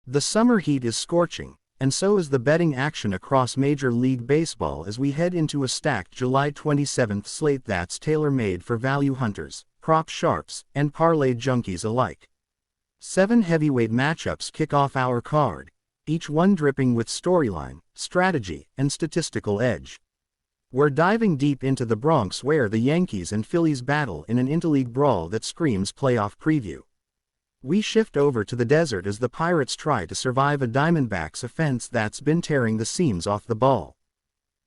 The summer heat is scorching, and so is the betting action across Major League Baseball as we head into a stacked July 27th slate that's tailor-made for value hunters, prop sharps, and parlay junkies alike. 7 heavyweight matchups kick off our card, each one dripping with storyline, strategy, and statistical edge. We're diving deep into the Bronx where the Yankees and Phillies battle in an interleague brawl that screams playoff preview. We shift over to the desert as the Pirates try to survive a Diamondbacks offense that's been tearing the seams off the ball.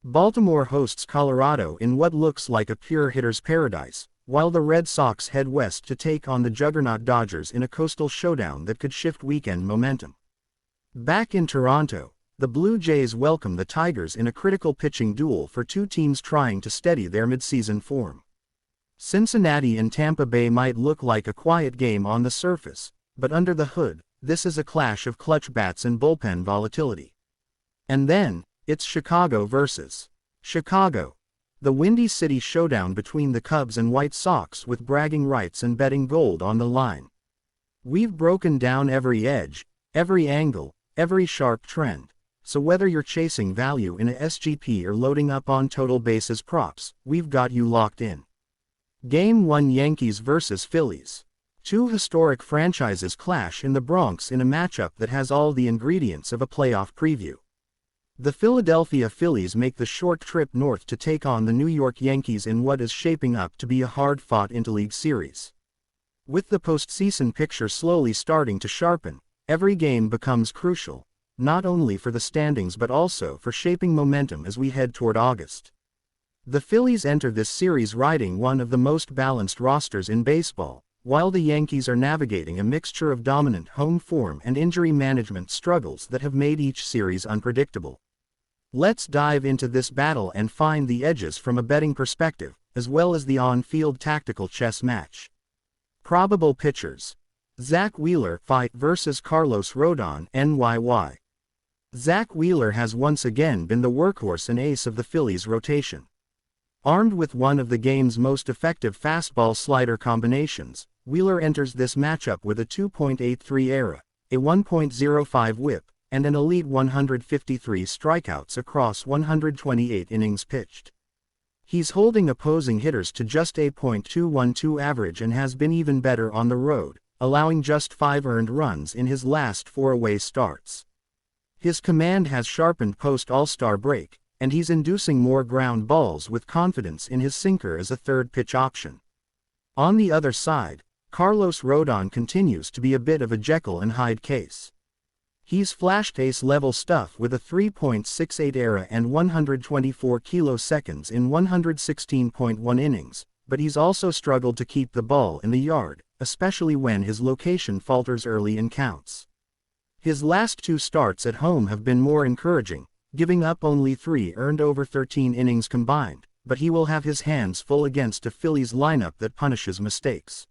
Baltimore hosts Colorado in what looks like a pure hitter's paradise, while the Red Sox head west to take on the juggernaut Dodgers in a coastal showdown that could shift weekend momentum. Back in Toronto, the Blue Jays welcome the Tigers in a critical pitching duel for two teams trying to steady their midseason form. Cincinnati and Tampa Bay might look like a quiet game on the surface, but under the hood, this is a clash of clutch bats and bullpen volatility. And then, it's Chicago versus Chicago. The Windy City showdown between the Cubs and White Sox with bragging rights and betting gold on the line. We've broken down every edge, every angle, every sharp trend, so whether you're chasing value in a SGP or loading up on total bases props, we've got you locked in. Game 1 Yankees vs. Phillies. Two historic franchises clash in the Bronx in a matchup that has all the ingredients of a playoff preview. The Philadelphia Phillies make the short trip north to take on the New York Yankees in what is shaping up to be a hard-fought interleague series. With the postseason picture slowly starting to sharpen, every game becomes crucial, not only for the standings but also for shaping momentum as we head toward August. The Phillies enter this series riding one of the most balanced rosters in baseball, while the Yankees are navigating a mixture of dominant home form and injury management struggles that have made each series unpredictable. Let's dive into this battle and find the edges from a betting perspective, as well as the on-field tactical chess match. Probable pitchers. Zach Wheeler fight versus Carlos Rodon NYY. Zach Wheeler has once again been the workhorse and ace of the Phillies' rotation. Armed with one of the game's most effective fastball-slider combinations, Wheeler enters this matchup with a 2.83 ERA, a 1.05 WHIP, and an elite 153 strikeouts across 128 innings pitched. He's holding opposing hitters to just a .212 average and has been even better on the road, allowing just 5 earned runs in his last 4 away starts. His command has sharpened post-All-Star break, and he's inducing more ground balls with confidence in his sinker as a third pitch option. On the other side, Carlos Rodon continues to be a bit of a Jekyll and Hyde case. He's flashed ace-level stuff with a 3.68 ERA and 124 kiloseconds in 116.1 innings, but he's also struggled to keep the ball in the yard, especially when his location falters early in counts. His last 2 starts at home have been more encouraging, giving up only 3 earned over 13 innings combined, but he will have his hands full against a Phillies lineup that punishes mistakes.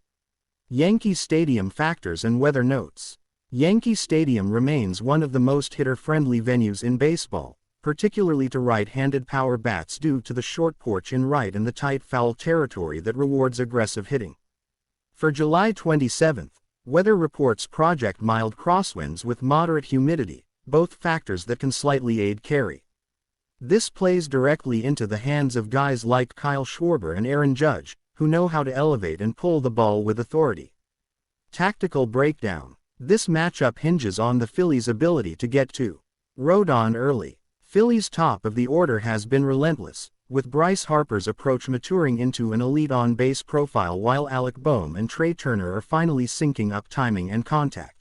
Yankee Stadium factors and weather notes. Yankee Stadium remains one of the most hitter-friendly venues in baseball, particularly to right-handed power bats due to the short porch in right and the tight foul territory that rewards aggressive hitting. For July 27th, weather reports project mild crosswinds with moderate humidity, both factors that can slightly aid carry. This plays directly into the hands of guys like Kyle Schwarber and Aaron Judge, who know how to elevate and pull the ball with authority. Tactical breakdown. This matchup hinges on the Phillies' ability to get to Rodon early. Phillies' top of the order has been relentless, with Bryce Harper's approach maturing into an elite on-base profile while Alec Boehm and Trey Turner are finally syncing up timing and contact.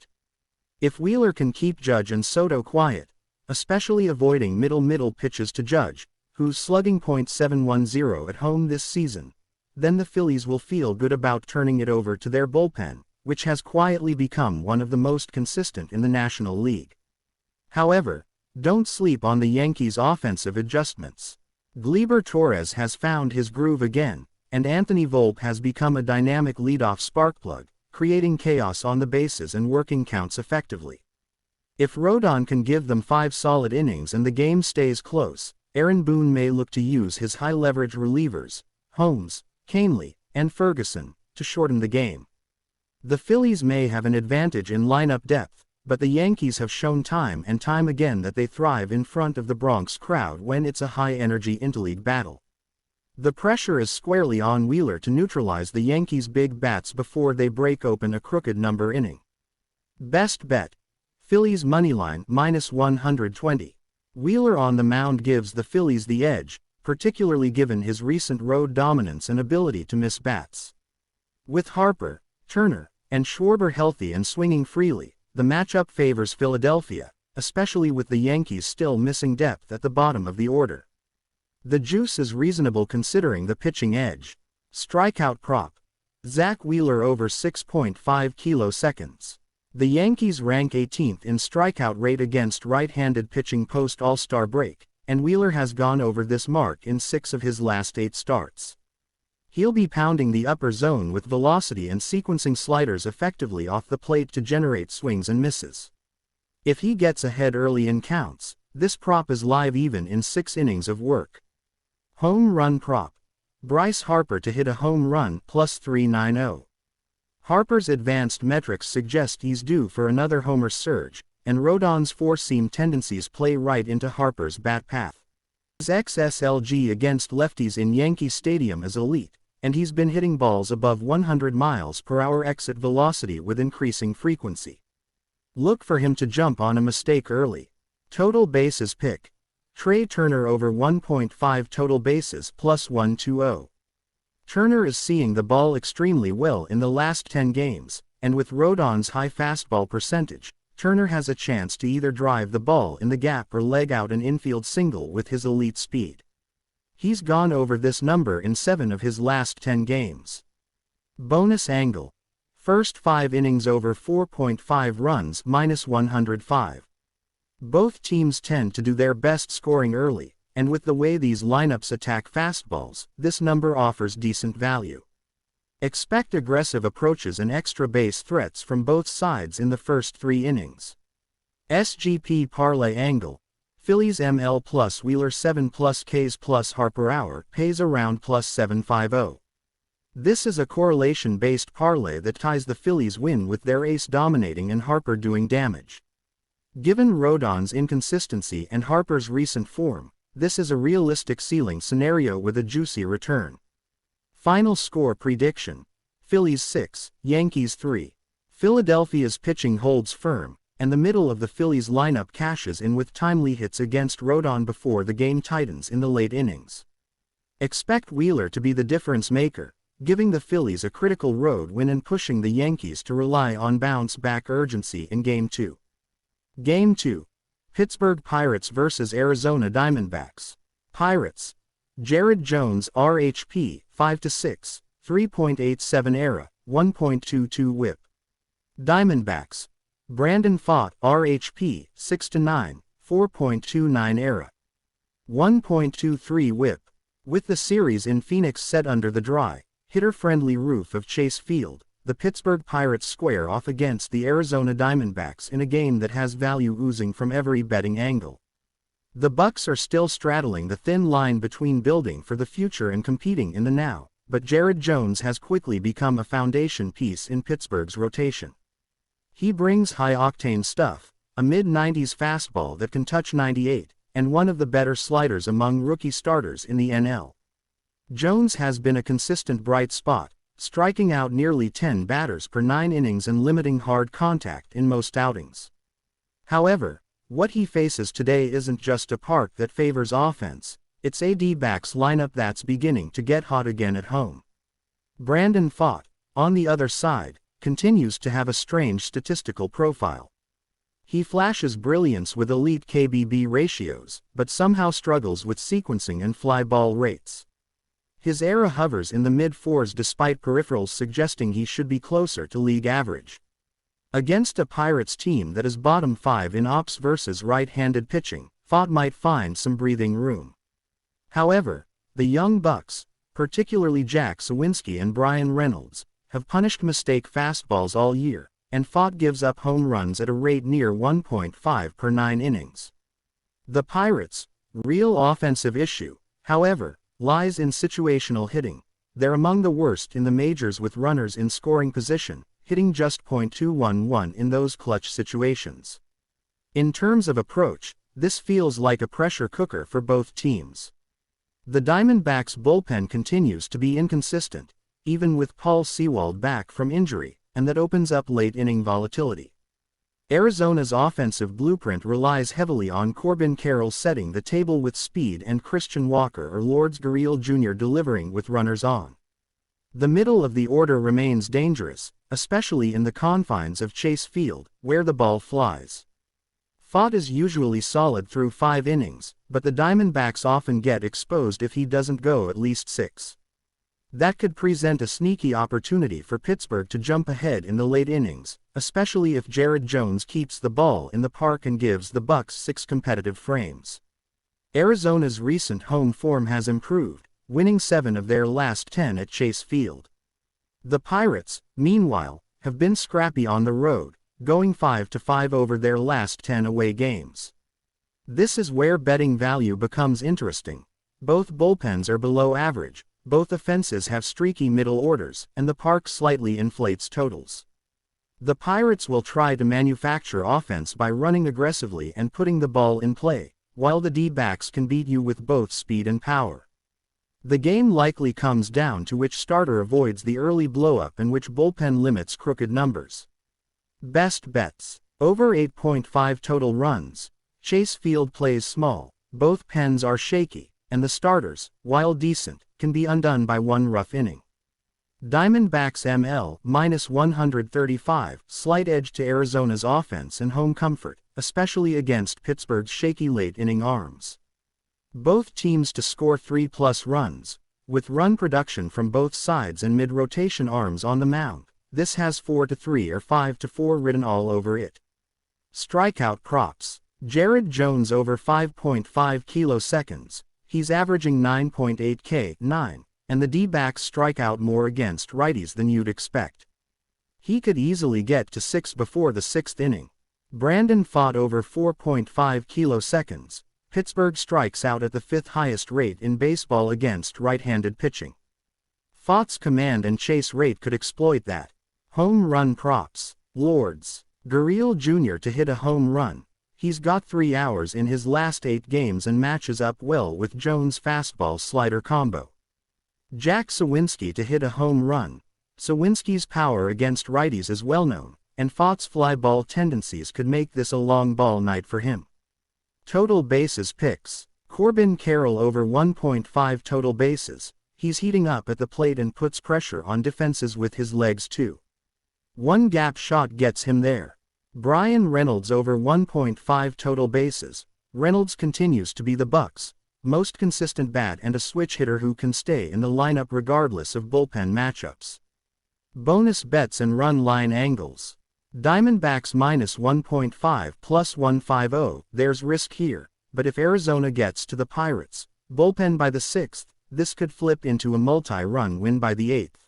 If Wheeler can keep Judge and Soto quiet, especially avoiding middle pitches to Judge, who's slugging .710 at home this season, then the Phillies will feel good about turning it over to their bullpen, which has quietly become one of the most consistent in the National League. However, don't sleep on the Yankees' offensive adjustments. Gleyber Torres has found his groove again, and Anthony Volpe has become a dynamic leadoff sparkplug, creating chaos on the bases and working counts effectively. If Rodon can give them 5 solid innings and the game stays close, Aaron Boone may look to use his high-leverage relievers, Holmes, Canely, and Ferguson, to shorten the game. The Phillies may have an advantage in lineup depth, but the Yankees have shown time and time again that they thrive in front of the Bronx crowd when it's a high-energy interleague battle. The pressure is squarely on Wheeler to neutralize the Yankees' big bats before they break open a crooked number inning. Best bet: Phillies moneyline -120. Wheeler on the mound gives the Phillies the edge, particularly given his recent road dominance and ability to miss bats. With Harper, Turner, and Schwarber healthy and swinging freely, the matchup favors Philadelphia, especially with the Yankees still missing depth at the bottom of the order. The juice is reasonable considering the pitching edge. Strikeout prop: Zach Wheeler over 6.5 kiloseconds. The Yankees rank 18th in strikeout rate against right-handed pitching post All-Star break, and Wheeler has gone over this mark in 6 of his last 8 starts. He'll be pounding the upper zone with velocity and sequencing sliders effectively off the plate to generate swings and misses. If he gets ahead early in counts, this prop is live even in 6 innings of work. Home run prop: Bryce Harper to hit a home run +390. Harper's advanced metrics suggest he's due for another homer surge, and Rodon's four-seam tendencies play right into Harper's bat path. His xSLG against lefties in Yankee Stadium is elite, and he's been hitting balls above 100 miles per hour exit velocity with increasing frequency. Look for him to jump on a mistake early. Total bases pick: Trey Turner over 1.5 total bases +120. Turner is seeing the ball extremely well in the last 10 games, and with Rodon's high fastball percentage, Turner has a chance to either drive the ball in the gap or leg out an infield single with his elite speed. He's gone over this number in 7 of his last 10 games. Bonus angle: first 5 innings over 4.5 runs -105. Both teams tend to do their best scoring early, and with the way these lineups attack fastballs, this number offers decent value. Expect aggressive approaches and extra base threats from both sides in the first 3 innings. SGP parlay angle: Phillies ML plus Wheeler 7 plus Ks plus Harper hour pays around +750. This is a correlation-based parlay that ties the Phillies win with their ace dominating and Harper doing damage. Given Rodon's inconsistency and Harper's recent form, this is a realistic ceiling scenario with a juicy return. Final score prediction: Phillies 6, Yankees 3. Philadelphia's pitching holds firm, and the middle of the Phillies lineup cashes in with timely hits against Rodon before the game tightens in the late innings. Expect Wheeler to be the difference maker, giving the Phillies a critical road win and pushing the Yankees to rely on bounce-back urgency in Game 2. Game 2. Pittsburgh Pirates vs. Arizona Diamondbacks. Pirates: Jared Jones RHP 5-6, 3.87 ERA, 1.22 WHIP. Diamondbacks: Brandon Pfaadt RHP 6-9, 4.29 ERA, 1.23 WHIP. With the series in Phoenix set under the dry, hitter-friendly roof of Chase Field, the Pittsburgh Pirates square off against the Arizona Diamondbacks in a game that has value oozing from every betting angle. The Bucks are still straddling the thin line between building for the future and competing in the now, but Jared Jones has quickly become a foundation piece in Pittsburgh's rotation. He brings high-octane stuff, a mid-90s fastball that can touch 98, and one of the better sliders among rookie starters in the NL. Jones has been a consistent bright spot, striking out nearly 10 batters per 9 innings and limiting hard contact in most outings. However, what he faces today isn't just a park that favors offense, it's a D-backs lineup that's beginning to get hot again at home. Brandon Pfaadt, on the other side, continues to have a strange statistical profile. He flashes brilliance with elite KBB ratios, but somehow struggles with sequencing and fly ball rates. His ERA hovers in the mid-4s despite peripherals suggesting he should be closer to league average. Against a Pirates team that is bottom 5 in ops versus right-handed pitching, Pfaadt might find some breathing room. However, the young Bucks, particularly Jack Sawinski and Brian Reynolds, have punished mistake fastballs all year, and Pfaadt gives up home runs at a rate near 1.5 per 9 innings. The Pirates' real offensive issue, however, lies in situational hitting. They're among the worst in the majors with runners in scoring position, hitting just .211 in those clutch situations. In terms of approach, this feels like a pressure cooker for both teams. The Diamondbacks' bullpen continues to be inconsistent, even with Paul Sewald back from injury, and that opens up late-inning volatility. Arizona's offensive blueprint relies heavily on Corbin Carroll setting the table with speed and Christian Walker or Lourdes Gurriel Jr. delivering with runners on. The middle of the order remains dangerous, especially in the confines of Chase Field, where the ball flies. Pfaadt is usually solid through 5 innings, but the Diamondbacks often get exposed if he doesn't go at least 6. That could present a sneaky opportunity for Pittsburgh to jump ahead in the late innings, especially if Jared Jones keeps the ball in the park and gives the Bucks 6 competitive frames. Arizona's recent home form has improved, winning 7 of their last 10 at Chase Field. The Pirates, meanwhile, have been scrappy on the road, going 5-5 over their last 10 away games. This is where betting value becomes interesting. Both bullpens are below average, both offenses have streaky middle orders, and the park slightly inflates totals. The Pirates will try to manufacture offense by running aggressively and putting the ball in play, while the D-backs can beat you with both speed and power. The game likely comes down to which starter avoids the early blow-up and which bullpen limits crooked numbers. Best bets. Over 8.5 total runs. Chase Field plays small, both pens are shaky, and the starters, while decent, can be undone by one rough inning. Diamondbacks ML -135, slight edge to Arizona's offense and home comfort, especially against Pittsburgh's shaky late-inning arms. Both teams to score 3+ runs, with run production from both sides and mid-rotation arms on the mound. This has 4-3 or 5-4 written all over it. Strikeout props. Jared Jones over 5.5 kiloseconds. He's averaging 9.8 K9, and the D-backs strike out more against righties than you'd expect. He could easily get to 6 before the 6th inning. Brandon Pfaadt over 4.5 kiloseconds. Pittsburgh strikes out at the 5th highest rate in baseball against right-handed pitching. Pfaadt's command and chase rate could exploit that. Home run props. Lourdes Gurriel Jr. to hit a home run. He's got 3 hours in his last 8 games and matches up well with Jones' fastball-slider combo. Jack Suwinski to hit a home run. Suwinski's power against righties is well known, and Pfaadt's fly ball tendencies could make this a long ball night for him. Total bases picks. Corbin Carroll over 1.5 total bases. He's heating up at the plate and puts pressure on defenses with his legs too. One gap shot gets him there. Brian Reynolds over 1.5 total bases. Reynolds continues to be the Bucks' most consistent bat and a switch hitter who can stay in the lineup regardless of bullpen matchups. Bonus bets and run line angles. Diamondbacks -1.5 plus 150, there's risk here, but if Arizona gets to the Pirates' bullpen by the 6th, this could flip into a multi-run win by the 8th.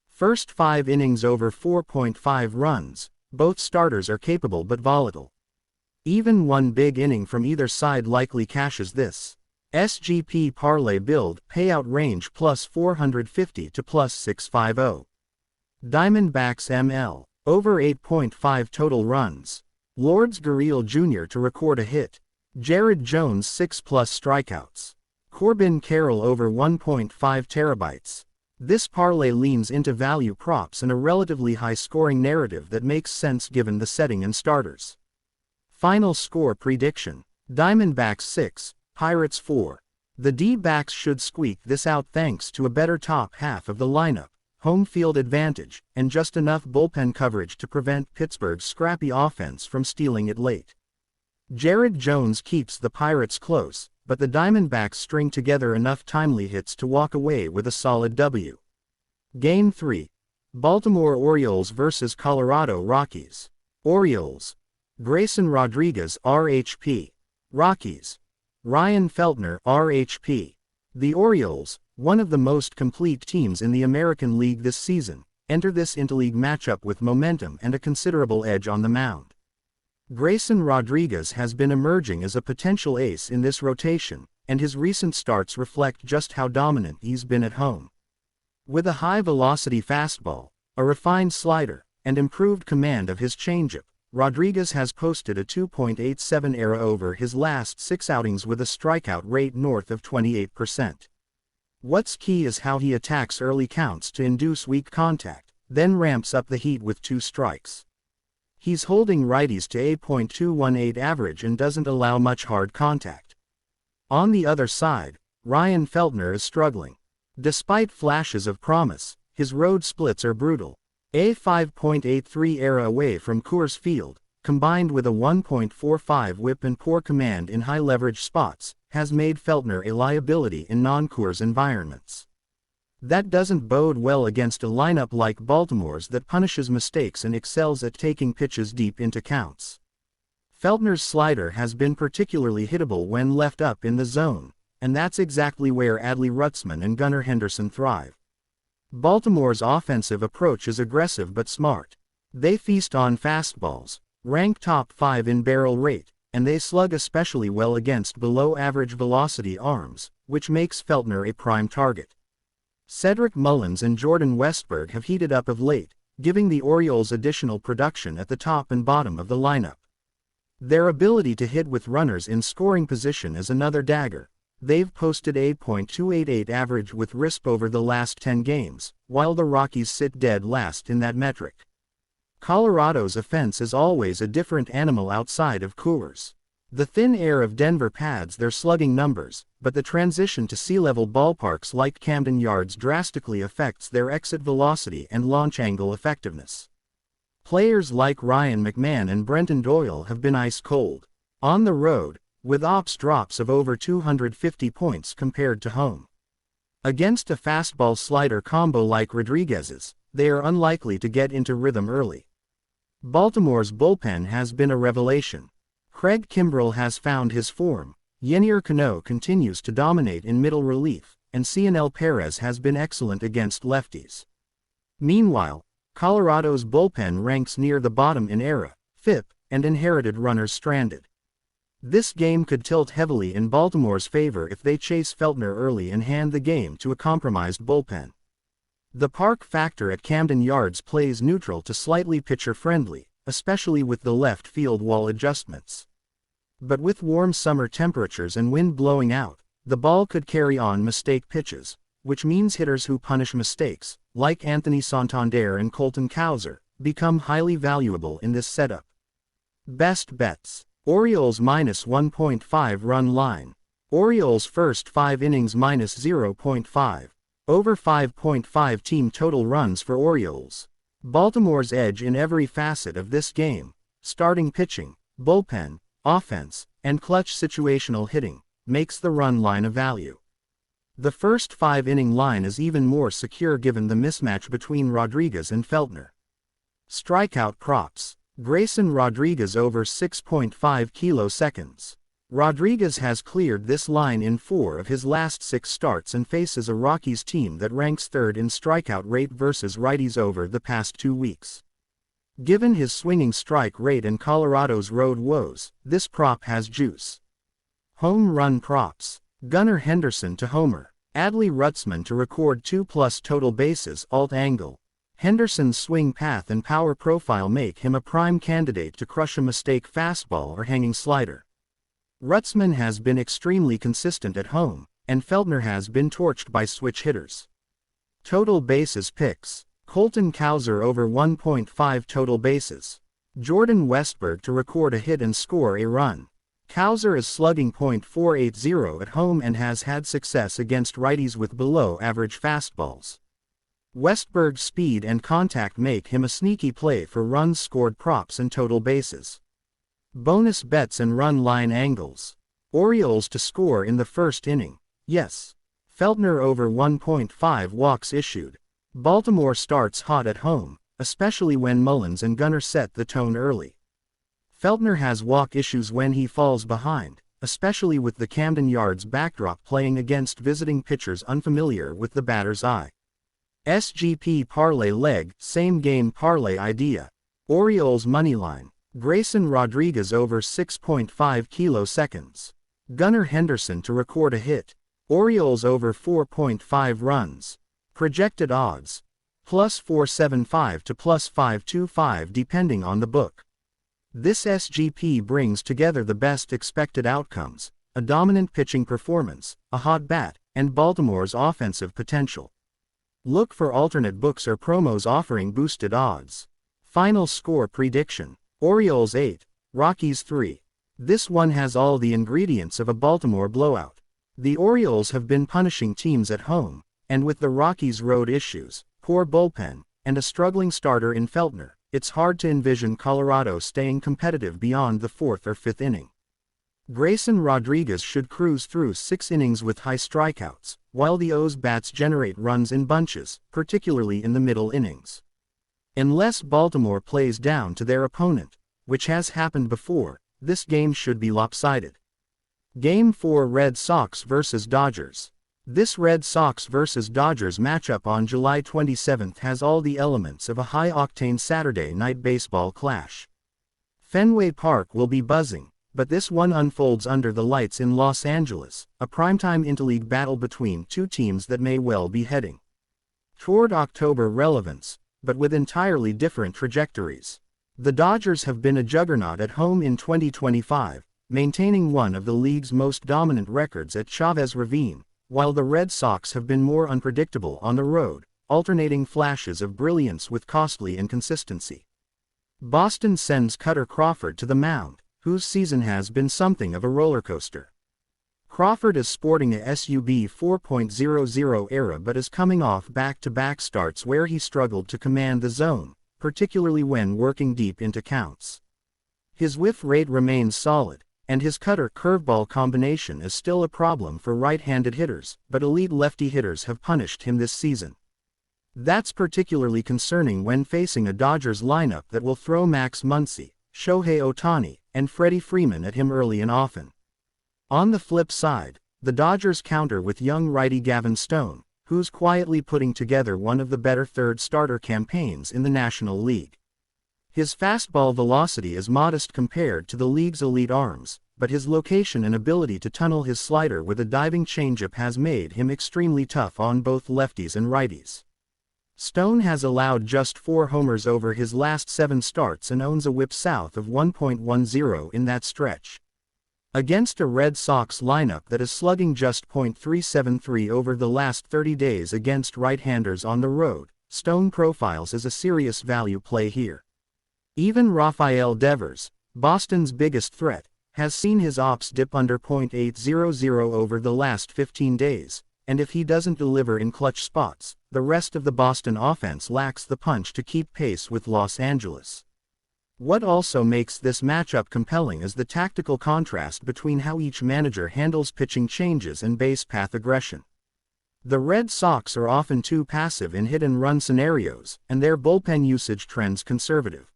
First 5 innings over 4.5 runs, both starters are capable but volatile. Even one big inning from either side likely cashes this. SGP parlay build, payout range +450 to +650. Diamondbacks ML, over 8.5 total runs. Lourdes Gurriel Jr. to record a hit. Jared Jones 6+ strikeouts. Corbin Carroll over 1.5 terabytes. This parlay leans into value props and a relatively high-scoring narrative that makes sense given the setting and starters. Final score prediction. Diamondbacks 6, Pirates 4. The D-backs should squeak this out thanks to a better top half of the lineup, home field advantage, and just enough bullpen coverage to prevent Pittsburgh's scrappy offense from stealing it late. Jared Jones keeps the Pirates close, but the Diamondbacks string together enough timely hits to walk away with a solid W. Game 3. Baltimore Orioles vs. Colorado Rockies. Orioles. Grayson Rodriguez RHP. Rockies. Ryan Feltner RHP. The Orioles, one of the most complete teams in the American League this season, enter this interleague matchup with momentum and a considerable edge on the mound. Grayson Rodriguez has been emerging as a potential ace in this rotation, and his recent starts reflect just how dominant he's been at home. With a high-velocity fastball, a refined slider, and improved command of his changeup, Rodriguez has posted a 2.87 ERA over his last 6 outings with a strikeout rate north of 28%. What's key is how he attacks early counts to induce weak contact, then ramps up the heat with 2 strikes. He's holding righties to a .218 average and doesn't allow much hard contact. On the other side, Ryan Feltner is struggling. Despite flashes of promise, his road splits are brutal. A 5.83 ERA away from Coors Field, combined with a 1.45 whip and poor command in high-leverage spots, has made Feltner a liability in non-Coors environments. That doesn't bode well against a lineup like Baltimore's that punishes mistakes and excels at taking pitches deep into counts. Feltner's slider has been particularly hittable when left up in the zone, and that's exactly where Adley Rutschman and Gunnar Henderson thrive. Baltimore's offensive approach is aggressive but smart. They feast on fastballs, rank top 5 in barrel rate, and they slug especially well against below-average velocity arms, which makes Feltner a prime target. Cedric Mullins and Jordan Westburg have heated up of late, giving the Orioles additional production at the top and bottom of the lineup. Their ability to hit with runners in scoring position is another dagger. They've posted a .288 average with RISP over the last 10 games, while the Rockies sit dead last in that metric. Colorado's offense is always a different animal outside of Coors. The thin air of Denver pads their slugging numbers, but the transition to sea-level ballparks like Camden Yards drastically affects their exit velocity and launch angle effectiveness. Players like Ryan McMahon and Brenton Doyle have been ice cold on the road, with ops drops of over 250 points compared to home. Against a fastball-slider combo like Rodriguez's, they are unlikely to get into rhythm early. Baltimore's bullpen has been a revelation. Craig Kimbrell has found his form, Yennier Cano continues to dominate in middle relief, and Cionel Perez has been excellent against lefties. Meanwhile, Colorado's bullpen ranks near the bottom in ERA, FIP, and inherited runners stranded. This game could tilt heavily in Baltimore's favor if they chase Feltner early and hand the game to a compromised bullpen. The park factor at Camden Yards plays neutral to slightly pitcher-friendly, especially with the left field wall adjustments. But with warm summer temperatures and wind blowing out, the ball could carry on mistake pitches, which means hitters who punish mistakes, like Anthony Santander and Colton Cowser, become highly valuable in this setup. Best bets. Orioles minus 1.5 run line. Orioles first 5 innings minus 0.5. Over 5.5 team total runs for Orioles. Baltimore's edge in every facet of this game, starting pitching, bullpen, offense, and clutch situational hitting, makes the run line a value. The first 5-inning line is even more secure given the mismatch between Rodriguez and Feltner. Strikeout props. Grayson Rodriguez over 6.5 kiloseconds. Rodriguez has cleared this line in 4 of his last 6 starts and faces a Rockies team that ranks 3rd in strikeout rate versus righties over the past 2 weeks. Given his swinging strike rate and Colorado's road woes, this prop has juice. Home run props. Gunnar Henderson to homer. Adley Rutschman to record 2+ total bases alt angle. Henderson's swing path and power profile make him a prime candidate to crush a mistake fastball or hanging slider. Rutschman has been extremely consistent at home, and Feltner has been torched by switch hitters. Total bases picks. Colton Cowser over 1.5 total bases. Jordan Westburg to record a hit and score a run. Cowser is slugging .480 at home and has had success against righties with below-average fastballs. Westburg's speed and contact make him a sneaky play for runs scored props and total bases. Bonus bets and run line angles. Orioles to score in the first inning. Yes. Feltner over 1.5 walks issued. Baltimore starts hot at home, especially when Mullins and Gunnar set the tone early. Feltner has walk issues when he falls behind, especially with the Camden Yards backdrop playing against visiting pitchers unfamiliar with the batter's eye. SGP parlay leg, same game parlay idea. Orioles moneyline. Grayson Rodriguez over 6.5 kiloseconds. Gunnar Henderson to record a hit. Orioles over 4.5 runs. Projected odds. +475 to +525 depending on the book. This SGP brings together the best expected outcomes, a dominant pitching performance, a hot bat, and Baltimore's offensive potential. Look for alternate books or promos offering boosted odds. Final score prediction: Orioles 8, Rockies 3. This one has all the ingredients of a Baltimore blowout. The Orioles have been punishing teams at home, and with the Rockies' road issues, poor bullpen, and a struggling starter in Feltner, it's hard to envision Colorado staying competitive beyond the 4th or 5th inning. Grayson Rodriguez should cruise through 6 innings with high strikeouts, while the O's bats generate runs in bunches, particularly in the middle innings. Unless Baltimore plays down to their opponent, which has happened before, this game should be lopsided. Game 4: Red Sox vs. Dodgers. This Red Sox vs. Dodgers matchup on July 27 has all the elements of a high-octane Saturday night baseball clash. Fenway Park will be buzzing, but this one unfolds under the lights in Los Angeles, a primetime interleague battle between two teams that may well be heading toward October relevance, but with entirely different trajectories. The Dodgers have been a juggernaut at home in 2025, maintaining one of the league's most dominant records at Chavez Ravine, while the Red Sox have been more unpredictable on the road, alternating flashes of brilliance with costly inconsistency. Boston sends Cutter Crawford to the mound, whose season has been something of a roller coaster. Crawford is sporting a SUB 4.00 era but is coming off back-to-back starts where he struggled to command the zone, particularly when working deep into counts. His whiff rate remains solid, and his cutter-curveball combination is still a problem for right-handed hitters, but elite lefty hitters have punished him this season. That's particularly concerning when facing a Dodgers lineup that will throw Max Muncy, Shohei Ohtani, and Freddie Freeman at him early and often. On the flip side, the Dodgers counter with young righty Gavin Stone, who's quietly putting together one of the better third starter campaigns in the National League. His fastball velocity is modest compared to the league's elite arms, but his location and ability to tunnel his slider with a diving changeup has made him extremely tough on both lefties and righties. Stone has allowed just 4 homers over his last 7 starts and owns a whip south of 1.10 in that stretch. Against a Red Sox lineup that is slugging just .373 over the last 30 days against right-handers on the road, Stone profiles as a serious value play here. Even Rafael Devers, Boston's biggest threat, has seen his ops dip under .800 over the last 15 days, and if he doesn't deliver in clutch spots, the rest of the Boston offense lacks the punch to keep pace with Los Angeles. What also makes this matchup compelling is the tactical contrast between how each manager handles pitching changes and base path aggression. The Red Sox are often too passive in hit-and-run scenarios, and their bullpen usage trends conservative.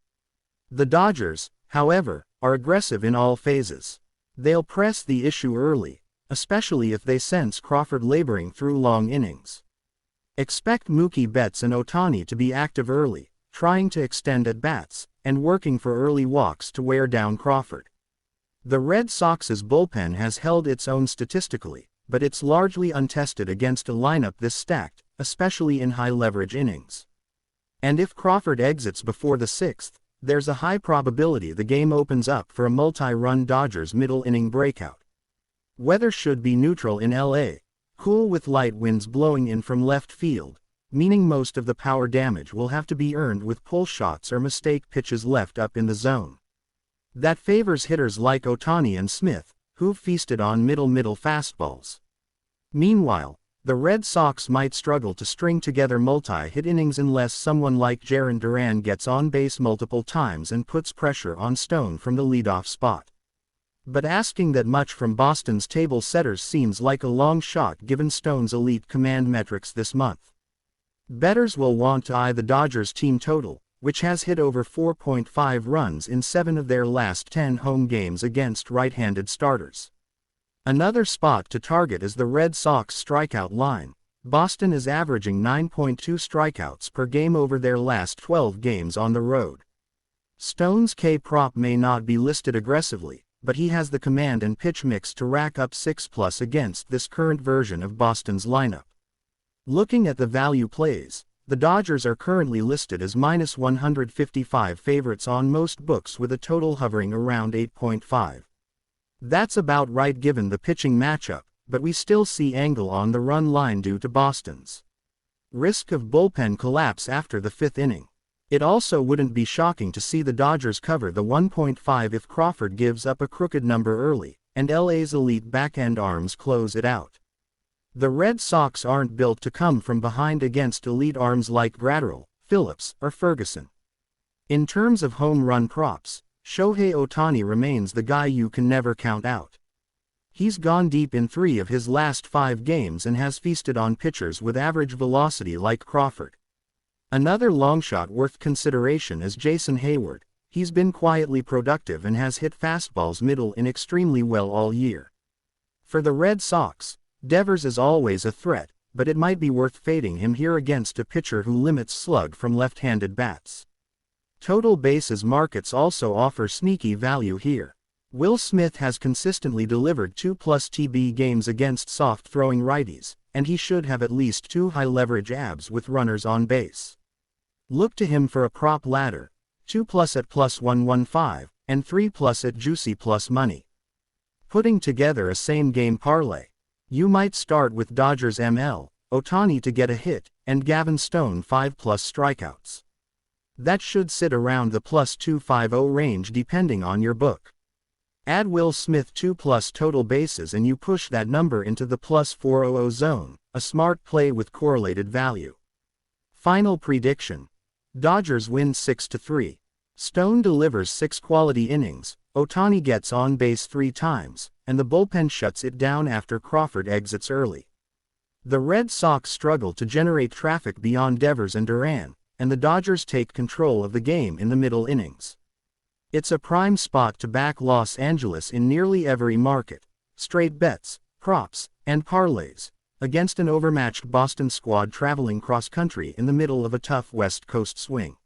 The Dodgers, however, are aggressive in all phases. They'll press the issue early, especially if they sense Crawford laboring through long innings. Expect Mookie Betts and Ohtani to be active early, trying to extend at-bats, and working for early walks to wear down Crawford. The Red Sox's bullpen has held its own statistically, but it's largely untested against a lineup this stacked, especially in high-leverage innings. And if Crawford exits before the 6th, there's a high probability the game opens up for a multi-run Dodgers middle-inning breakout. Weather should be neutral in LA, cool with light winds blowing in from left field, meaning most of the power damage will have to be earned with pull shots or mistake pitches left up in the zone. That favors hitters like Ohtani and Smith, who've feasted on middle fastballs. Meanwhile, the Red Sox might struggle to string together multi-hit innings unless someone like Jarren Duran gets on base multiple times and puts pressure on Stone from the leadoff spot. But asking that much from Boston's table setters seems like a long shot given Stone's elite command metrics this month. Bettors will want to eye the Dodgers team total, which has hit over 4.5 runs in 7 of their last 10 home games against right-handed starters. Another spot to target is the Red Sox strikeout line. Boston is averaging 9.2 strikeouts per game over their last 12 games on the road. Stone's K-prop may not be listed aggressively, but he has the command and pitch mix to rack up 6+ against this current version of Boston's lineup. Looking at the value plays, the Dodgers are currently listed as -155 favorites on most books with a total hovering around 8.5. That's about right given the pitching matchup, but we still see angle on the run line due to Boston's risk of bullpen collapse after the fifth inning. It also wouldn't be shocking to see the Dodgers cover the 1.5 if Crawford gives up a crooked number early, and LA's elite back-end arms close it out. The Red Sox aren't built to come from behind against elite arms like Gratterall, Phillips, or Ferguson. In terms of home run props, Shohei Ohtani remains the guy you can never count out. He's gone deep in 3 of his last 5 games and has feasted on pitchers with average velocity like Crawford. Another longshot worth consideration is Jason Hayward. He's been quietly productive and has hit fastballs middle in extremely well all year. For the Red Sox, Devers is always a threat, but it might be worth fading him here against a pitcher who limits slug from left-handed bats. Total bases markets also offer sneaky value here. Will Smith has consistently delivered 2+ TB games against soft-throwing righties, and he should have at least 2 high-leverage abs with runners on base. Look to him for a prop ladder, 2+ at +115, and 3+ at juicy plus money. Putting together a same-game parlay, you might start with Dodgers ML, Ohtani to get a hit, and Gavin Stone 5+ strikeouts. That should sit around the +250 range depending on your book. Add Will Smith 2+ total bases and you push that number into the +400 zone, a smart play with correlated value. Final prediction. Dodgers win 6-3. Stone delivers 6 quality innings, Ohtani gets on base 3 times, and the bullpen shuts it down after Crawford exits early. The Red Sox struggle to generate traffic beyond Devers and Duran, and the Dodgers take control of the game in the middle innings. It's a prime spot to back Los Angeles in nearly every market, straight bets, props, and parlays, against an overmatched Boston squad traveling cross-country in the middle of a tough West Coast swing.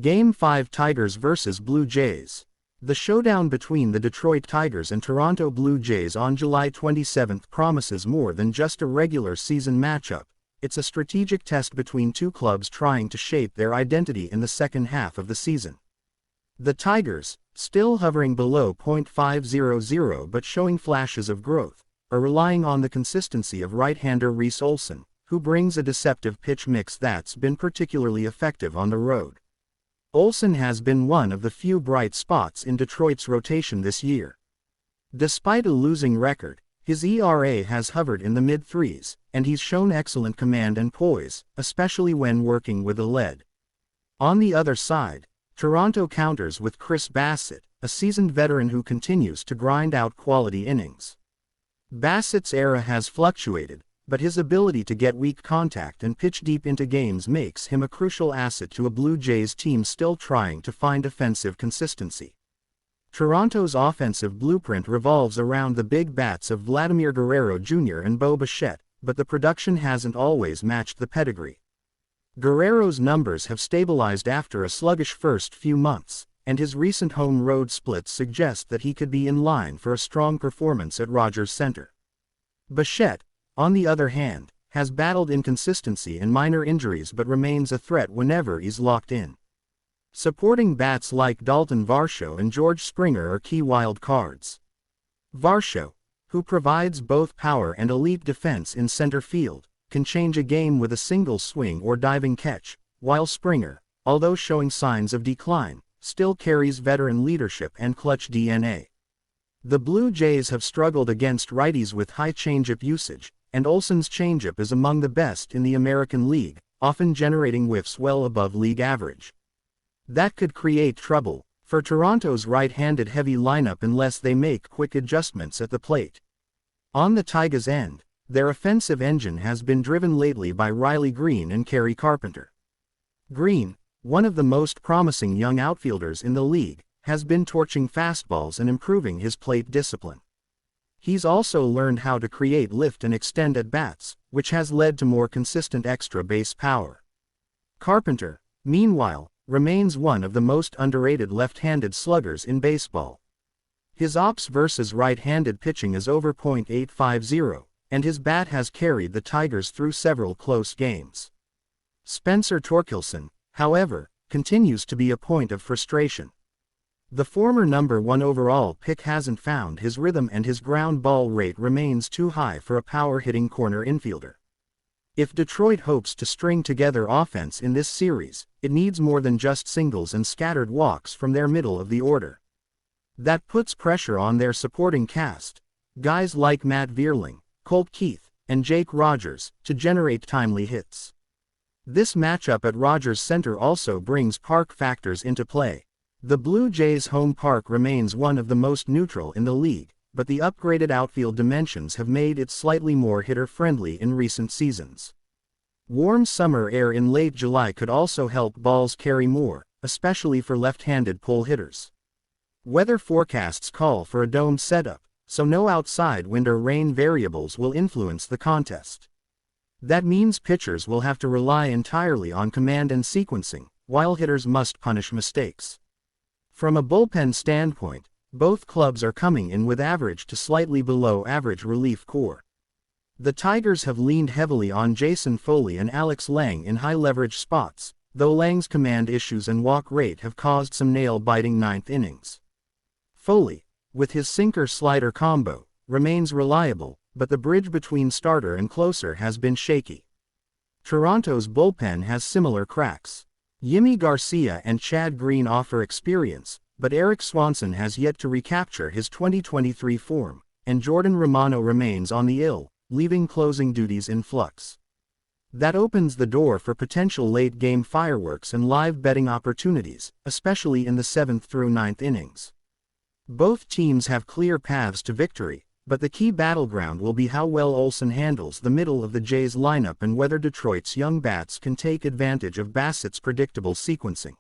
Game 5 Tigers vs. Blue Jays. The showdown between the Detroit Tigers and Toronto Blue Jays on July 27 promises more than just a regular season matchup. It's a strategic test between two clubs trying to shape their identity in the second half of the season. The Tigers, still hovering below .500 but showing flashes of growth, are relying on the consistency of right-hander Reese Olson, who brings a deceptive pitch mix that's been particularly effective on the road. Olson has been one of the few bright spots in Detroit's rotation this year. Despite a losing record, his ERA has hovered in the mid-3s, and he's shown excellent command and poise, especially when working with a lead. On the other side, Toronto counters with Chris Bassitt, a seasoned veteran who continues to grind out quality innings. Bassitt's era has fluctuated, but his ability to get weak contact and pitch deep into games makes him a crucial asset to a Blue Jays team still trying to find offensive consistency. Toronto's offensive blueprint revolves around the big bats of Vladimir Guerrero Jr. and Bo Bichette, but the production hasn't always matched the pedigree. Guerrero's numbers have stabilized after a sluggish first few months, and his recent home-road splits suggest that he could be in line for a strong performance at Rogers Center. Bichette, on the other hand, has battled inconsistency and minor injuries but remains a threat whenever he's locked in. Supporting bats like Dalton Varsho and George Springer are key wild cards. Varsho, who provides both power and elite defense in center field, can change a game with a single swing or diving catch, while Springer, although showing signs of decline, still carries veteran leadership and clutch DNA. The Blue Jays have struggled against righties with high changeup usage, and Olson's changeup is among the best in the American League, often generating whiffs well above league average. That could create trouble for Toronto's right-handed heavy lineup unless they make quick adjustments at the plate. On the Tigers' end, their offensive engine has been driven lately by Riley Green and Kerry Carpenter. Green, one of the most promising young outfielders in the league, has been torching fastballs and improving his plate discipline. He's also learned how to create lift and extend at bats, which has led to more consistent extra base power. Carpenter, meanwhile, remains one of the most underrated left-handed sluggers in baseball. His ops versus right-handed pitching is over .850, and his bat has carried the Tigers through several close games. Spencer Torkelson, however, continues to be a point of frustration. The former #1 overall pick hasn't found his rhythm and his ground ball rate remains too high for a power-hitting corner infielder. If Detroit hopes to string together offense in this series, it needs more than just singles and scattered walks from their middle of the order. That puts pressure on their supporting cast, guys like Matt Vierling, Colt Keith, and Jake Rogers, to generate timely hits. This matchup at Rogers Center also brings park factors into play. The Blue Jays' home park remains one of the most neutral in the league, but the upgraded outfield dimensions have made it slightly more hitter-friendly in recent seasons. Warm summer air in late July could also help balls carry more, especially for left-handed pull hitters. Weather forecasts call for a domed setup, so no outside wind or rain variables will influence the contest. That means pitchers will have to rely entirely on command and sequencing, while hitters must punish mistakes. From a bullpen standpoint, both clubs are coming in with average to slightly below average relief corps. The Tigers have leaned heavily on Jason Foley and Alex Lang in high-leverage spots, though Lang's command issues and walk rate have caused some nail-biting ninth innings. Foley, with his sinker-slider combo, remains reliable, but the bridge between starter and closer has been shaky. Toronto's bullpen has similar cracks. Yimi Garcia and Chad Green offer experience, but Eric Swanson has yet to recapture his 2023 form, and Jordan Romano remains on the IL, leaving closing duties in flux. That opens the door for potential late-game fireworks and live betting opportunities, especially in the 7th through 9th innings. Both teams have clear paths to victory, but the key battleground will be how well Olsen handles the middle of the Jays lineup and whether Detroit's young bats can take advantage of Bassett's predictable sequencing.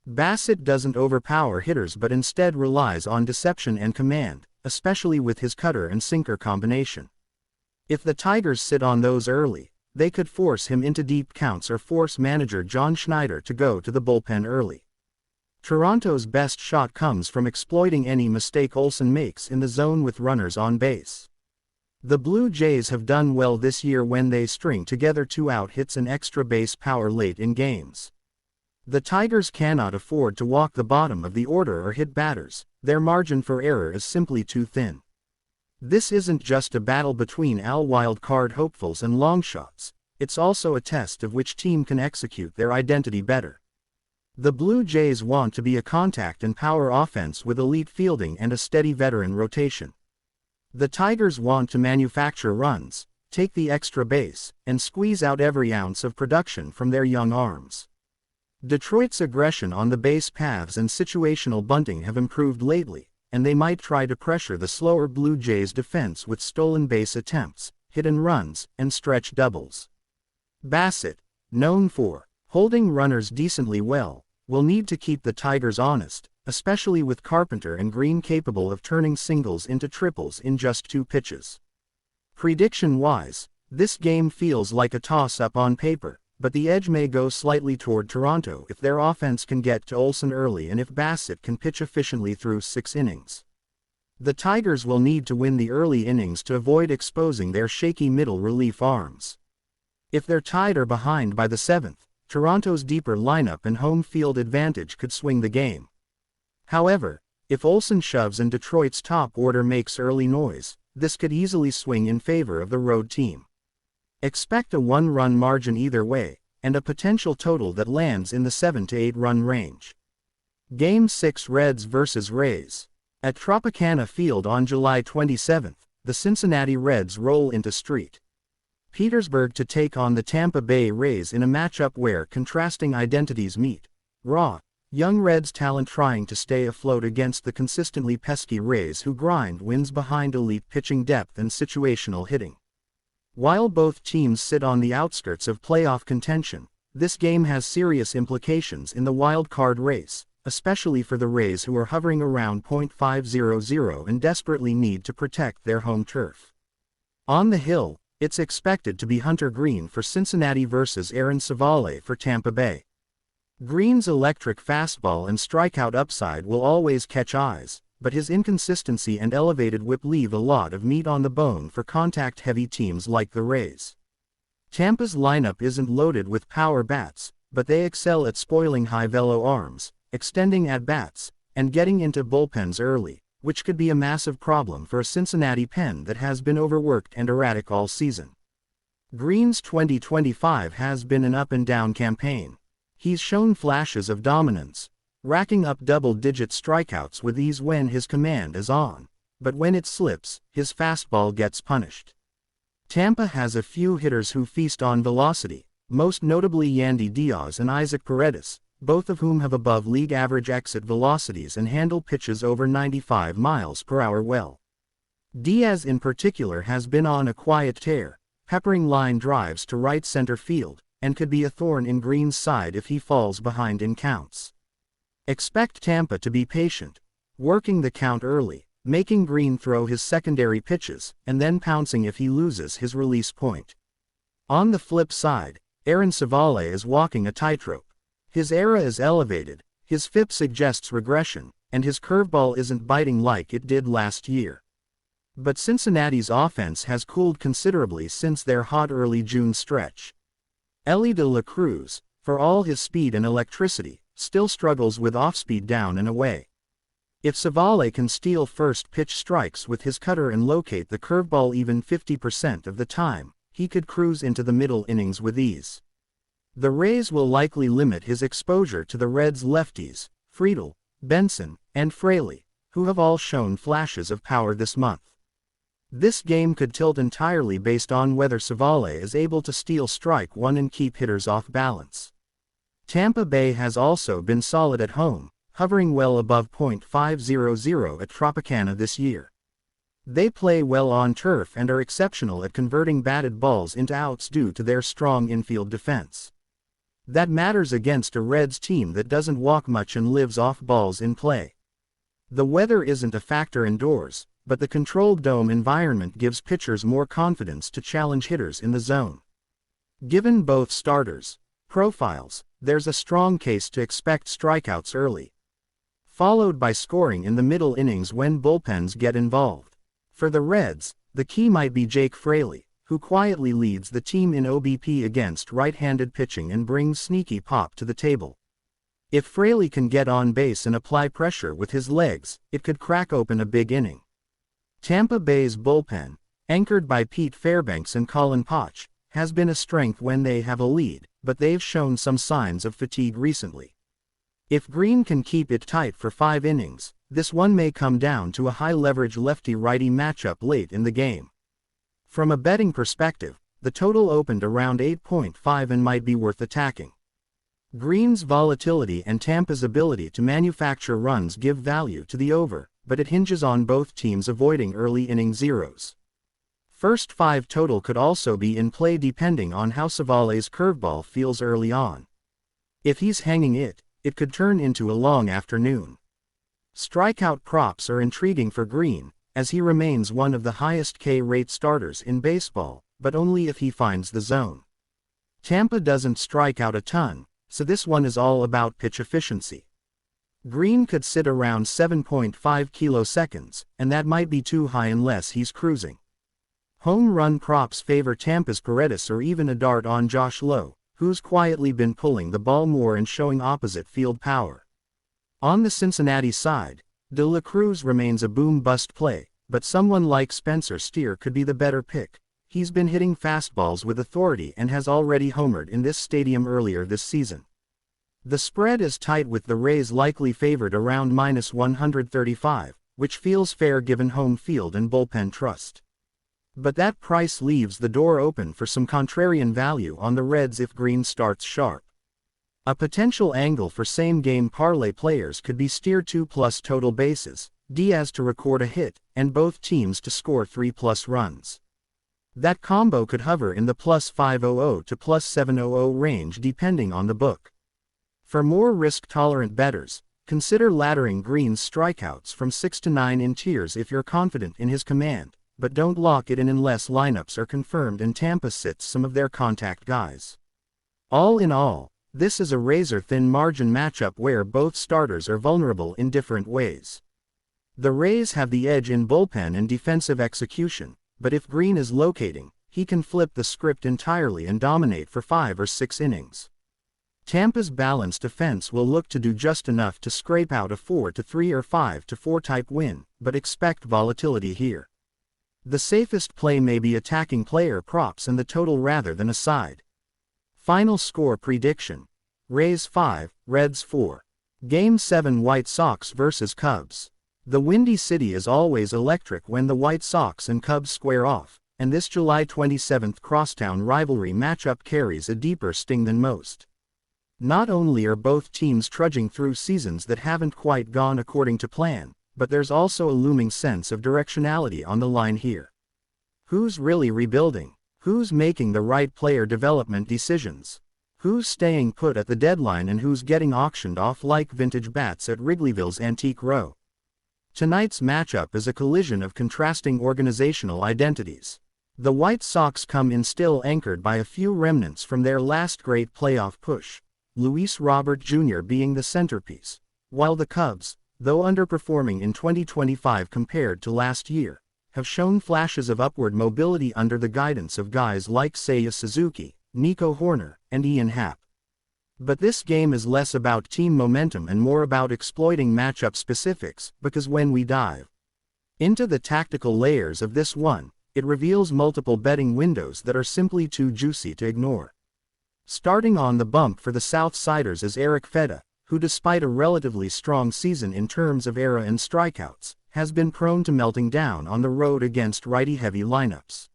Bassett doesn't overpower hitters but instead relies on deception and command, especially with his cutter and sinker combination. If the Tigers sit on those early, they could force him into deep counts or force manager John Schneider to go to the bullpen early. Toronto's best shot comes from exploiting any mistake Olsen makes in the zone with runners on base. The Blue Jays have done well this year when they string together 2-out hits and extra base power late in games. The Tigers cannot afford to walk the bottom of the order or hit batters, their margin for error is simply too thin. This isn't just a battle between AL wildcard hopefuls and longshots, it's also a test of which team can execute their identity better. The Blue Jays want to be a contact and power offense with elite fielding and a steady veteran rotation. The Tigers want to manufacture runs, take the extra base, and squeeze out every ounce of production from their young arms. Detroit's aggression on the base paths and situational bunting have improved lately, and they might try to pressure the slower Blue Jays defense with stolen base attempts, hit-and runs, and stretch doubles. Bassett, known for holding runners decently well, will need to keep the Tigers honest, especially with Carpenter and Green capable of turning singles into triples in just 2 pitches. Prediction-wise, this game feels like a toss-up on paper, but the edge may go slightly toward Toronto if their offense can get to Olsen early and if Bassett can pitch efficiently through 6 innings. The Tigers will need to win the early innings to avoid exposing their shaky middle relief arms. If they're tied or behind by the 7th, Toronto's deeper lineup and home field advantage could swing the game. However, if Olsen shoves and Detroit's top order makes early noise, this could easily swing in favor of the road team. Expect a 1-run margin either way, and a potential total that lands in the 7 to 8 run range. Game 6 Reds vs. Rays. At Tropicana Field on July 27, the Cincinnati Reds roll into St. Petersburg to take on the Tampa Bay Rays in a matchup where contrasting identities meet. Raw, young Reds talent trying to stay afloat against the consistently pesky Rays who grind wins behind elite pitching depth and situational hitting. While both teams sit on the outskirts of playoff contention, this game has serious implications in the wild card race, especially for the Rays who are hovering around .500 and desperately need to protect their home turf. On the hill, it's expected to be Hunter Greene for Cincinnati versus Aaron Civale for Tampa Bay. Greene's electric fastball and strikeout upside will always catch eyes, but his inconsistency and elevated whip leave a lot of meat on the bone for contact-heavy teams like the Rays. Tampa's lineup isn't loaded with power bats, but they excel at spoiling high velo arms, extending at-bats, and getting into bullpens early, which could be a massive problem for a Cincinnati pen that has been overworked and erratic all season. Green's 2025 has been an up-and-down campaign. He's shown flashes of dominance, racking up double-digit strikeouts with ease when his command is on, but when it slips, his fastball gets punished. Tampa has a few hitters who feast on velocity, most notably Yandy Diaz and Isaac Paredes, both of whom have above league average exit velocities and handle pitches over 95 miles per hour well. Diaz in particular has been on a quiet tear, peppering line drives to right center field, and could be a thorn in Green's side if he falls behind in counts. Expect Tampa to be patient, working the count early, making Green throw his secondary pitches, and then pouncing if he loses his release point. On the flip side, Aaron Civale is walking a tightrope. His ERA is elevated, his FIP suggests regression, and his curveball isn't biting like it did last year. But Cincinnati's offense has cooled considerably since their hot early June stretch. Elly De La Cruz, for all his speed and electricity, still struggles with off-speed down and away. If Civale can steal first-pitch strikes with his cutter and locate the curveball even 50% of the time, he could cruise into the middle innings with ease. The Rays will likely limit his exposure to the Reds' lefties, Friedl, Benson, and Fraley, who have all shown flashes of power this month. This game could tilt entirely based on whether Civale is able to steal strike one and keep hitters off balance. Tampa Bay has also been solid at home, hovering well above .500 at Tropicana this year. They play well on turf and are exceptional at converting batted balls into outs due to their strong infield defense. That matters against a Reds team that doesn't walk much and lives off balls in play. The weather isn't a factor indoors, but the controlled dome environment gives pitchers more confidence to challenge hitters in the zone. Given both starters' profiles, there's a strong case to expect strikeouts early, followed by scoring in the middle innings when bullpens get involved. For the Reds, the key might be Jake Fraley, who quietly leads the team in OBP against right-handed pitching and brings sneaky pop to the table. If Fraley can get on base and apply pressure with his legs, it could crack open a big inning. Tampa Bay's bullpen, anchored by Pete Fairbanks and Colin Poch, has been a strength when they have a lead, but they've shown some signs of fatigue recently. If Green can keep it tight for 5 innings, this one may come down to a high-leverage lefty-righty matchup late in the game. From a betting perspective, the total opened around 8.5 and might be worth attacking. Green's volatility and Tampa's ability to manufacture runs give value to the over, but it hinges on both teams avoiding early inning zeros. First 5 total could also be in play depending on how Civale's curveball feels early on. If he's hanging it could turn into a long afternoon. Strikeout props are intriguing for Green, as he remains one of the highest K-rate starters in baseball, but only if he finds the zone. Tampa doesn't strike out a ton, so this one is all about pitch efficiency. Green could sit around 7.5 kiloseconds, and that might be too high unless he's cruising. Home run props favor Tampa's Paredes or even a dart on Josh Lowe, who's quietly been pulling the ball more and showing opposite field power. On the Cincinnati side, De La Cruz remains a boom-bust play, but someone like Spencer Steer could be the better pick. He's been hitting fastballs with authority and has already homered in this stadium earlier this season. The spread is tight with the Rays likely favored around -135, which feels fair given home field and bullpen trust. But that price leaves the door open for some contrarian value on the Reds if Green starts sharp. A potential angle for same-game parlay players could be Steer 2+ total bases, Diaz to record a hit, and both teams to score 3+ runs. That combo could hover in the +500 to +700 range depending on the book. For more risk-tolerant bettors, consider laddering Green's strikeouts from 6 to 9 in tiers if you're confident in his command, but don't lock it in unless lineups are confirmed and Tampa sits some of their contact guys. All in all, this is a razor-thin margin matchup where both starters are vulnerable in different ways. The Rays have the edge in bullpen and defensive execution, but if Green is locating, he can flip the script entirely and dominate for 5 or 6 innings. Tampa's balanced offense will look to do just enough to scrape out a 4-3 or 5-4 type win, but expect volatility here. The safest play may be attacking player props and the total rather than a side. Final score prediction: Rays 5, Reds 4. Game 7 White Sox vs Cubs. The Windy City is always electric when the White Sox and Cubs square off, and this July 27th crosstown rivalry matchup carries a deeper sting than most. Not only are both teams trudging through seasons that haven't quite gone according to plan, but there's also a looming sense of directionality on the line here. Who's really rebuilding? Who's making the right player development decisions? Who's staying put at the deadline and who's getting auctioned off like vintage bats at Wrigleyville's Antique Row? Tonight's matchup is a collision of contrasting organizational identities. The White Sox come in still anchored by a few remnants from their last great playoff push, Luis Robert Jr. being the centerpiece, while the Cubs, though underperforming in 2025 compared to last year, have shown flashes of upward mobility under the guidance of guys like Seiya Suzuki, Nico Horner, and Ian Happ. But this game is less about team momentum and more about exploiting matchup specifics, because when we dive into the tactical layers of this one, it reveals multiple betting windows that are simply too juicy to ignore. Starting on the bump for the Southsiders is Eric Fedda, who despite a relatively strong season in terms of ERA and strikeouts, has been prone to melting down on the road against righty-heavy lineups.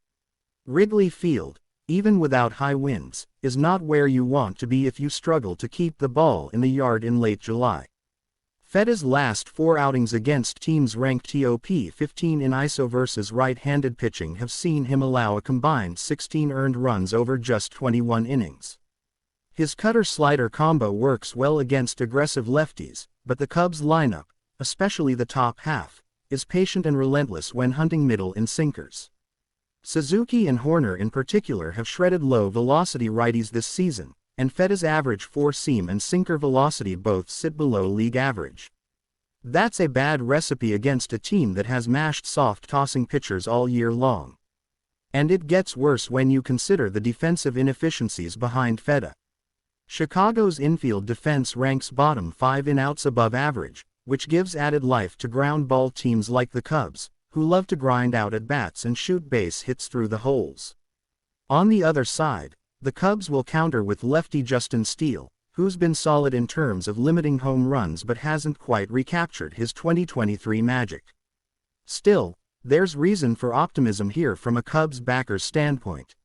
Wrigley Field, even without high winds, is not where you want to be if you struggle to keep the ball in the yard in late July. Fedda's last 4 outings against teams ranked top 15 in ISO versus right-handed pitching have seen him allow a combined 16 earned runs over just 21 innings. His cutter-slider combo works well against aggressive lefties, but the Cubs lineup, especially the top half, is patient and relentless when hunting middle and sinkers. Suzuki and Horner in particular have shredded low-velocity righties this season, and Fedda's average 4-seam and sinker velocity both sit below league average. That's a bad recipe against a team that has mashed soft-tossing pitchers all year long. And it gets worse when you consider the defensive inefficiencies behind Fedda. Chicago's infield defense ranks bottom 5 in outs above average, which gives added life to ground ball teams like the Cubs, who love to grind out at bats and shoot base hits through the holes. On the other side, the Cubs will counter with lefty Justin Steele, who's been solid in terms of limiting home runs but hasn't quite recaptured his 2023 magic. Still, there's reason for optimism here from a Cubs backer's standpoint.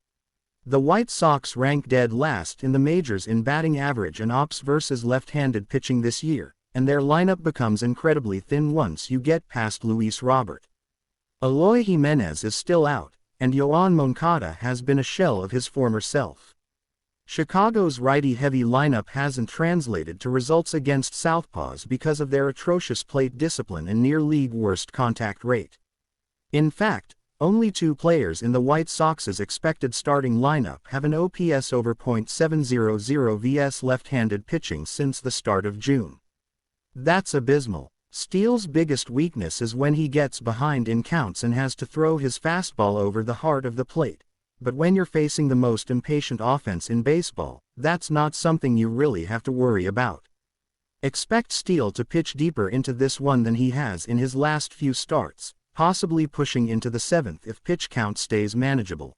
The White Sox rank dead last in the majors in batting average and ops versus left-handed pitching this year, and their lineup becomes incredibly thin once you get past Luis Robert. Eloy Jimenez is still out, and Yoan Moncada has been a shell of his former self. Chicago's righty-heavy lineup hasn't translated to results against southpaws because of their atrocious plate discipline and near-league worst contact rate. In fact, only 2 players in the White Sox's expected starting lineup have an OPS over .700 vs left-handed pitching since the start of June. That's abysmal. Steele's biggest weakness is when he gets behind in counts and has to throw his fastball over the heart of the plate. But when you're facing the most impatient offense in baseball, that's not something you really have to worry about. Expect Steele to pitch deeper into this one than he has in his last few starts, possibly pushing into the 7th if pitch count stays manageable.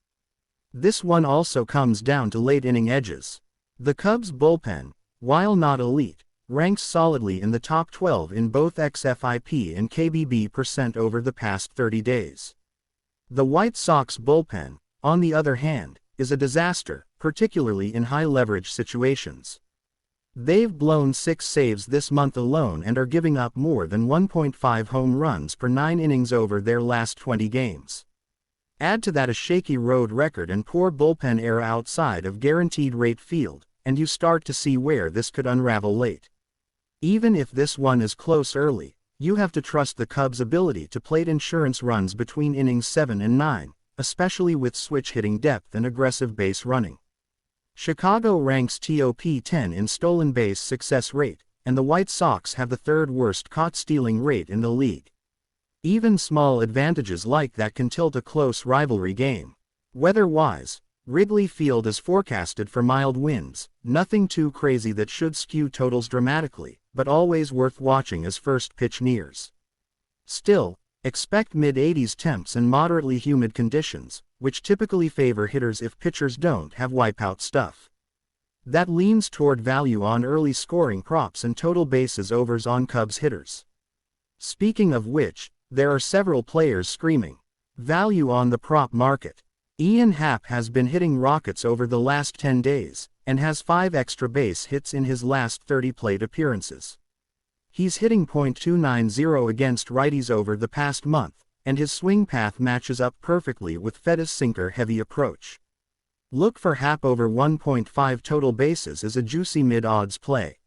This one also comes down to late-inning edges. The Cubs' bullpen, while not elite, ranks solidly in the top 12 in both xFIP and KBB% over the past 30 days. The White Sox bullpen, on the other hand, is a disaster, particularly in high-leverage situations. They've blown 6 saves this month alone and are giving up more than 1.5 home runs per 9 innings over their last 20 games. Add to that a shaky road record and poor bullpen era outside of guaranteed rate field, and you start to see where this could unravel late. Even if this one is close early, you have to trust the Cubs' ability to plate insurance runs between innings 7 and 9, especially with switch-hitting depth and aggressive base running. Chicago ranks top 10 in stolen base success rate, and the White Sox have the 3rd worst caught stealing rate in the league. Even small advantages like that can tilt a close rivalry game. Weather-wise, Wrigley Field is forecasted for mild winds, nothing too crazy that should skew totals dramatically, but always worth watching as first pitch nears. Still, expect mid-80s temps and moderately humid conditions, which typically favor hitters if pitchers don't have wipeout stuff. That leans toward value on early scoring props and total bases overs on Cubs hitters. Speaking of which, there are several players screaming value on the prop market. Ian Happ has been hitting rockets over the last 10 days, and has 5 extra base hits in his last 30 plate appearances. He's hitting .290 against righties over the past month, and his swing path matches up perfectly with Fetta's sinker-heavy approach. Look for Happ over 1.5 total bases as a juicy mid-odds play.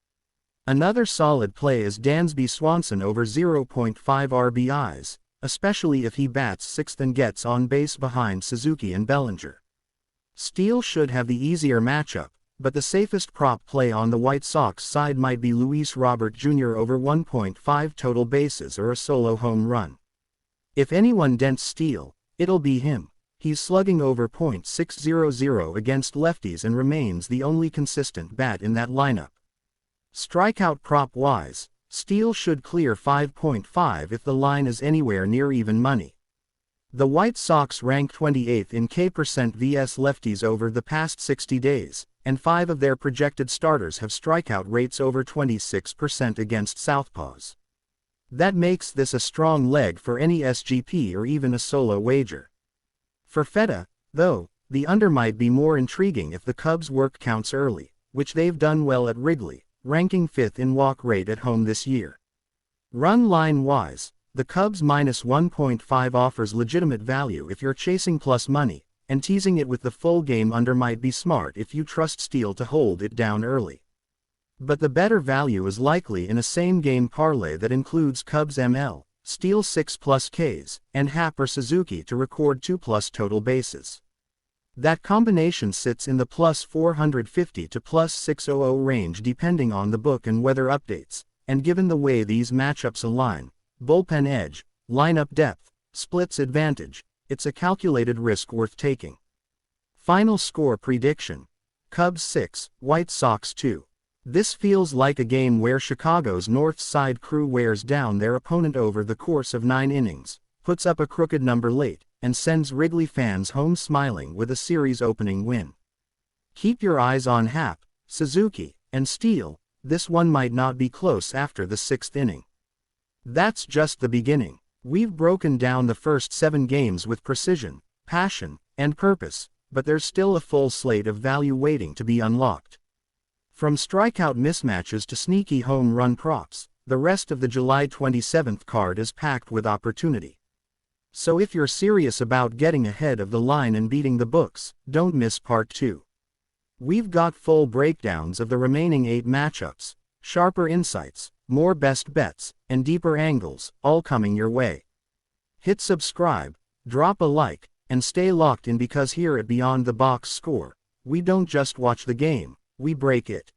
Another solid play is Dansby Swanson over 0.5 RBIs, especially if he bats 6th and gets on base behind Suzuki and Bellinger. Steele should have the easier matchup, but the safest prop play on the White Sox side might be Luis Robert Jr. over 1.5 total bases or a solo home run. If anyone dents Steele, it'll be him. He's slugging over .600 against lefties and remains the only consistent bat in that lineup. Strikeout prop-wise, Steele should clear 5.5 if the line is anywhere near even money. The White Sox rank 28th in K% vs lefties over the past 60 days, and 5 of their projected starters have strikeout rates over 26% against southpaws. That makes this a strong leg for any SGP or even a solo wager. For Fetta, though, the under might be more intriguing if the Cubs work counts early, which they've done well at Wrigley, ranking 5th in walk rate at home this year. Run line-wise, the Cubs -1.5 offers legitimate value if you're chasing plus money, and teasing it with the full game under might be smart if you trust Steele to hold it down early. But the better value is likely in a same-game parlay that includes Cubs ML, Steele 6+ Ks, and Happ or Suzuki to record 2+ total bases. That combination sits in the +450 to +600 range depending on the book and weather updates, and given the way these matchups align, bullpen edge, lineup depth, splits advantage, it's a calculated risk worth taking. Final score prediction: Cubs 6, White Sox 2. This feels like a game where Chicago's North Side crew wears down their opponent over the course of 9 innings, puts up a crooked number late, and sends Wrigley fans home smiling with a series-opening win. Keep your eyes on Happ, Suzuki, and Steele. This one might not be close after the 6th inning. That's just the beginning. We've broken down the first 7 games with precision, passion, and purpose, but there's still a full slate of value waiting to be unlocked. From strikeout mismatches to sneaky home run props, the rest of the July 27th card is packed with opportunity. So if you're serious about getting ahead of the line and beating the books, don't miss part 2. We've got full breakdowns of the remaining 8 matchups, sharper insights, more best bets, and deeper angles, all coming your way. Hit subscribe, drop a like, and stay locked in because here at Beyond the Box Score, we don't just watch the game, we break it.